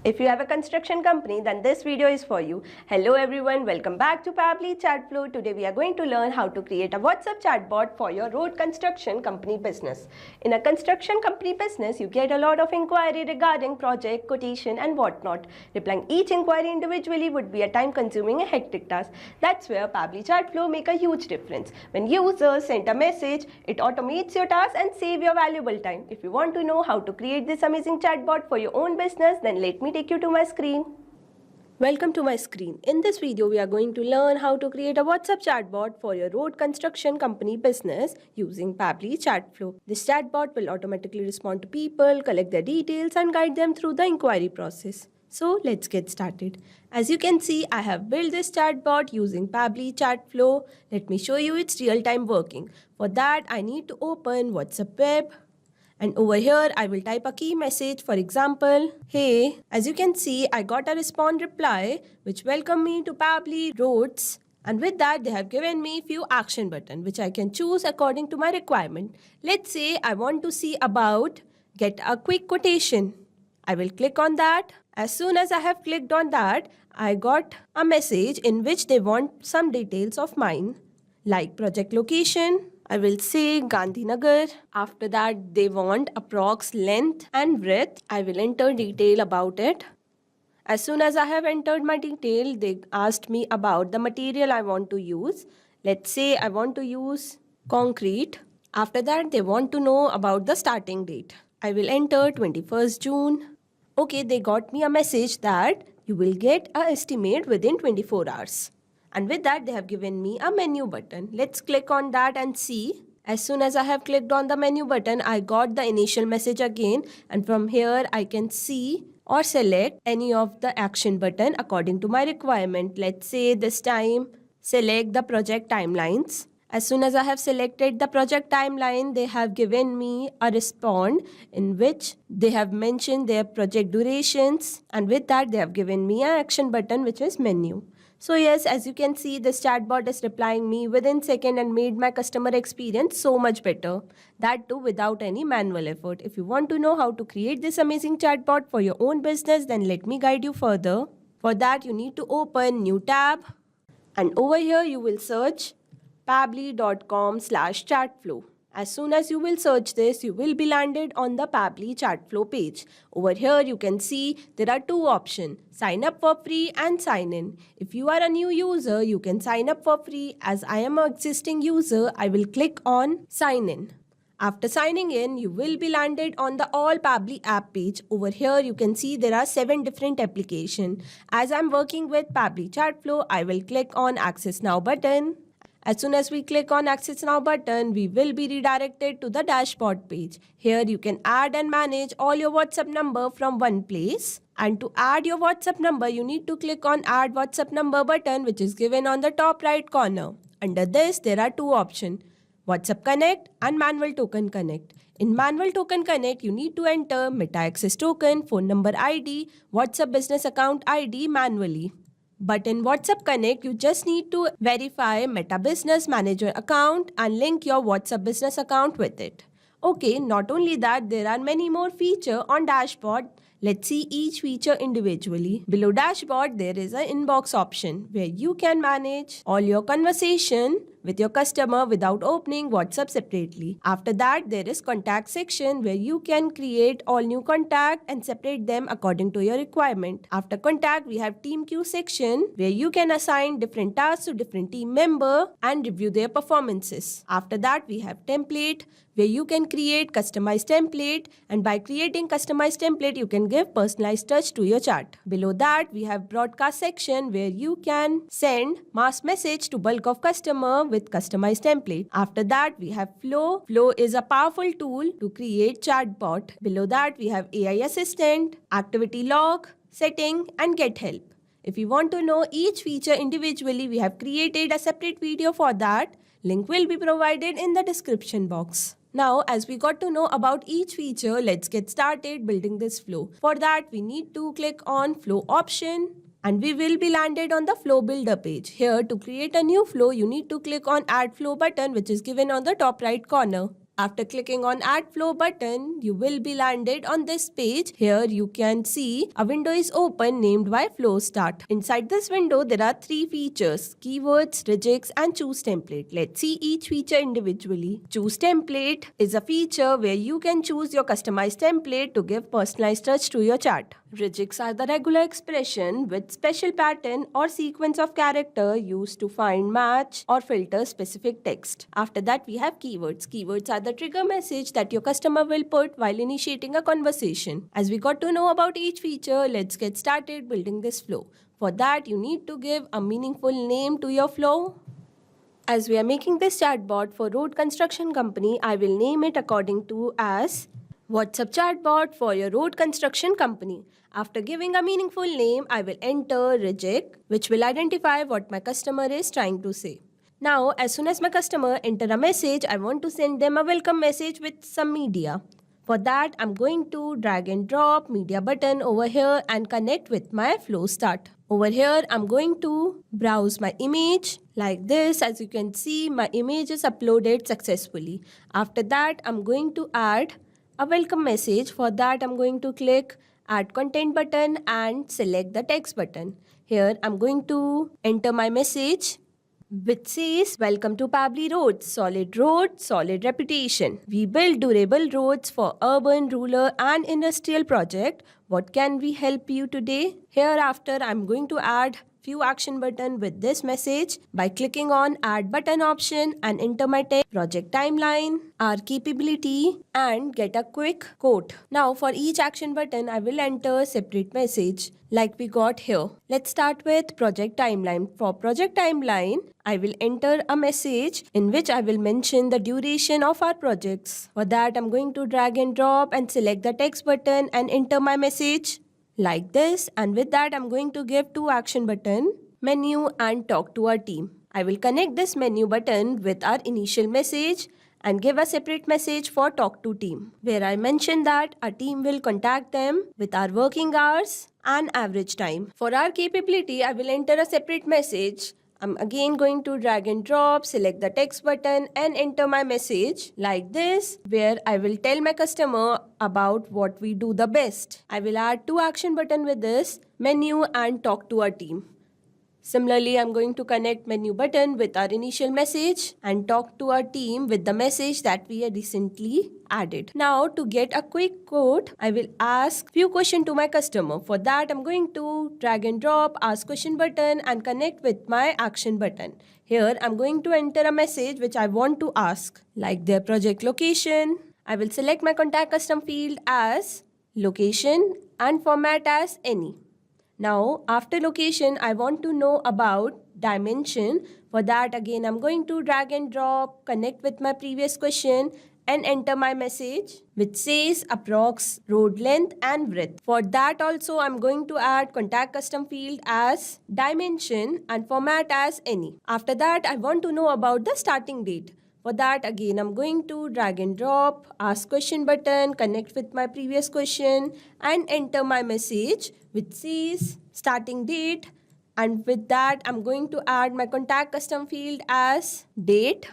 If you have a construction company, then this video is for you. Hello everyone, welcome back to Pabbly Chatflow. Today we are going to learn how to create a WhatsApp chatbot for your road construction company business. In a construction company business, you get a lot of inquiry regarding project, quotation and whatnot. Replying each inquiry individually would be a time-consuming and hectic task. That's where Pabbly Chatflow make a huge difference. When users send a message, it automates your task and save your valuable time. If you want to know how to create this amazing chatbot for your own business, then let me take you to my screen. Welcome to my screen. In this video, we are going to learn how to create a WhatsApp chatbot for your road construction company business using Pabbly Chatflow. This chatbot will automatically respond to people, collect their details and guide them through the inquiry process. So let's get started. As you can see, I have built this chatbot using Pabbly Chatflow. Let me show you its real-time working. For that, I need to open WhatsApp web. And over here, I will type a key message, for example, hey. As you can see, I got a respond reply which welcomed me to Pabbly Roads. And with that, they have given me few action buttons which I can choose according to my requirement. Let's say I want to see about get a quick quotation. I will click on that. As soon as I have clicked on that, I got a message in which they want some details of mine like project location. I will say Gandhinagar. After that, they want approx length and breadth. I will enter detail about it. As soon as I have entered my detail, they asked me about the material I want to use. Let's say I want to use concrete. After that, they want to know about the starting date. I will enter 21st June. Okay, they got me a message that you will get an estimate within 24 hours. And with that, they have given me a menu button. Let's click on that and see. As soon as I have clicked on the menu button, I got the initial message again. And from here, I can see or select any of the action button according to my requirement. Let's say this time, select the project timelines. As soon as I have selected the project timeline, they have given me a response in which they have mentioned their project durations. And with that, they have given me an action button, which is menu. So yes, as you can see, this chatbot is replying me within seconds and made my customer experience so much better. That too without any manual effort. If you want to know how to create this amazing chatbot for your own business, then let me guide you further. For that, you need to open new tab. And over here, you will search pabbly.com/chatflow. As soon as you will search this, you will be landed on the Pabbly Chatflow page. Over here, you can see there are two options, sign up for free and sign in. If you are a new user, you can sign up for free. As I am an existing user, I will click on sign in. After signing in, you will be landed on the All Pabbly app page. Over here, you can see there are 7 different applications. As I'm working with Pabbly Chatflow, I will click on Access Now button. As soon as we click on Access Now button, we will be redirected to the dashboard page. Here you can add and manage all your WhatsApp number from one place. And to add your WhatsApp number, you need to click on Add WhatsApp Number button, which is given on the top right corner. Under this, there are two options, WhatsApp Connect and Manual Token Connect. In Manual Token Connect, you need to enter Meta Access Token, phone number ID, WhatsApp Business Account ID manually. But in WhatsApp Connect, you just need to verify Meta Business Manager account and link your WhatsApp business account with it. Okay, not only that, there are many more features on dashboard. Let's see each feature individually. Below dashboard, there is an inbox option where you can manage all your conversation with your customer without opening WhatsApp separately. After that, there is contact section where you can create all new contact and separate them according to your requirement. After contact, we have team queue section where you can assign different tasks to different team member and review their performances. After that, we have template where you can create customized template, and by creating customized template, you can give personalized touch to your chart. Below that, we have broadcast section where you can send mass message to bulk of customer with customized template. After that, we have Flow. Flow is a powerful tool to create chatbot. Below that, we have AI Assistant, Activity Log, Setting, and Get Help. If you want to know each feature individually, we have created a separate video for that. Link will be provided in the description box. Now, as we got to know about each feature, let's get started building this flow. For that, we need to click on Flow option. And we will be landed on the flow builder page. Here, to create a new flow, you need to click on Add Flow button, which is given on the top right corner. After clicking on Add Flow button, you will be landed on this page. Here you can see a window is open named by Flow Start. Inside this window, there are 3 features: Keywords, Regex and Choose Template. Let's see each feature individually. Choose Template is a feature where you can choose your customized template to give personalized touch to your chart. Regex are the regular expression with special pattern or sequence of character used to find, match or filter specific text. After that, we have keywords. Keywords are the trigger message that your customer will put while initiating a conversation. As we got to know about each feature, let's get started building this flow. For that, you need to give a meaningful name to your flow. As we are making this chatbot for road construction company, I will name it according to as WhatsApp chatbot for your road construction company. After giving a meaningful name, I will enter Reject, which will identify what my customer is trying to say. Now, as soon as my customer enter a message, I want to send them a welcome message with some media. For that, I'm going to drag and drop media button over here and connect with my flow start. Over here, I'm going to browse my image like this. As you can see, my image is uploaded successfully. After that, I'm going to add a welcome message. For that, I'm going to click Add Content button and select the text button. Here, I'm going to enter my message which says, "Welcome to Pabli Roads, solid road, solid reputation. We build durable roads for urban, rural and industrial project. What can we help you today?" Hereafter, I'm going to add few action button with this message by clicking on Add Button option and enter my text, project timeline, our capability and get a quick quote. Now for each action button, I will enter separate message like we got here. Let's start with project timeline. For project timeline, I will enter a message in which I will mention the duration of our projects. For that, I'm going to drag and drop and select the text button and enter my message like this. And with that, I'm going to give 2 action button, menu and talk to our team. I will connect this menu button with our initial message and give a separate message for talk to team, where I mention that our team will contact them with our working hours and average time. For our capability, I will enter a separate message. I'm again going to drag and drop, select the text button and enter my message like this, where I will tell my customer about what we do the best. I will add 2 action button with this, menu and talk to our team. Similarly, I'm going to connect menu button with our initial message and talk to our team with the message that we had recently added. Now to get a quick quote, I will ask few questions to my customer. For that, I'm going to drag and drop ask question button and connect with my action button. Here, I'm going to enter a message which I want to ask, like their project location. I will select my contact custom field as location and format as any. Now, after location, I want to know about dimension. For that, again, I'm going to drag and drop, connect with my previous question and enter my message which says approx road length and width. For that also, I'm going to add contact custom field as dimension and format as any. After that, I want to know about the starting date. For that, again, I'm going to drag and drop, ask question button, connect with my previous question and enter my message which says starting date. And with that, I'm going to add my contact custom field as date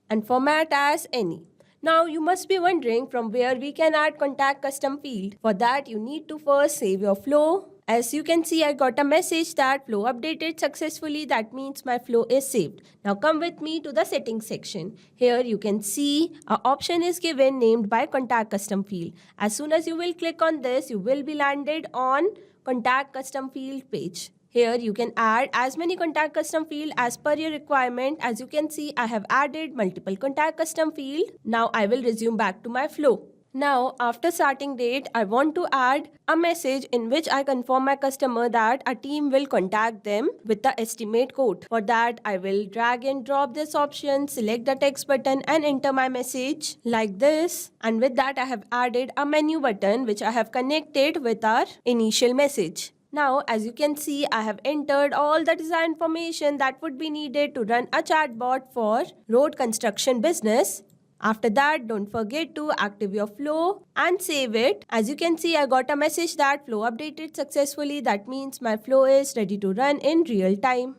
and format as any. Now, you must be wondering from where we can add contact custom field. For that, you need to first save your flow. As you can see, I got a message that flow updated successfully. That means my flow is saved. Now come with me to the settings section. Here you can see an option is given named by contact custom field. As soon as you will click on this, you will be landed on contact custom field page. Here you can add as many contact custom field as per your requirement. As you can see, I have added multiple contact custom field. Now I will resume back to my flow. Now, after starting date, I want to add a message in which I confirm my customer that a team will contact them with the estimate quote. For that, I will drag and drop this option, select the text button and enter my message like this. And with that, I have added a menu button which I have connected with our initial message. Now, as you can see, I have entered all the design information that would be needed to run a chatbot for road construction business. After that, don't forget to active your flow and save it. As you can see, I got a message that flow updated successfully. That means my flow is ready to run in real time.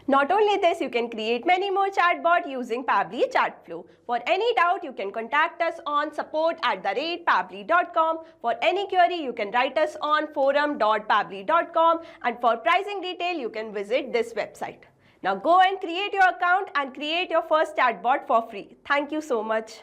Not only this, you can create many more chatbot using Pabbly Chatflow. For any doubt, you can contact us on support@pabbly.com. For any query, you can write us on forum.pabbly.com, and for pricing detail, you can visit this website. Now go and create your account and create your first chatbot for free. Thank you so much.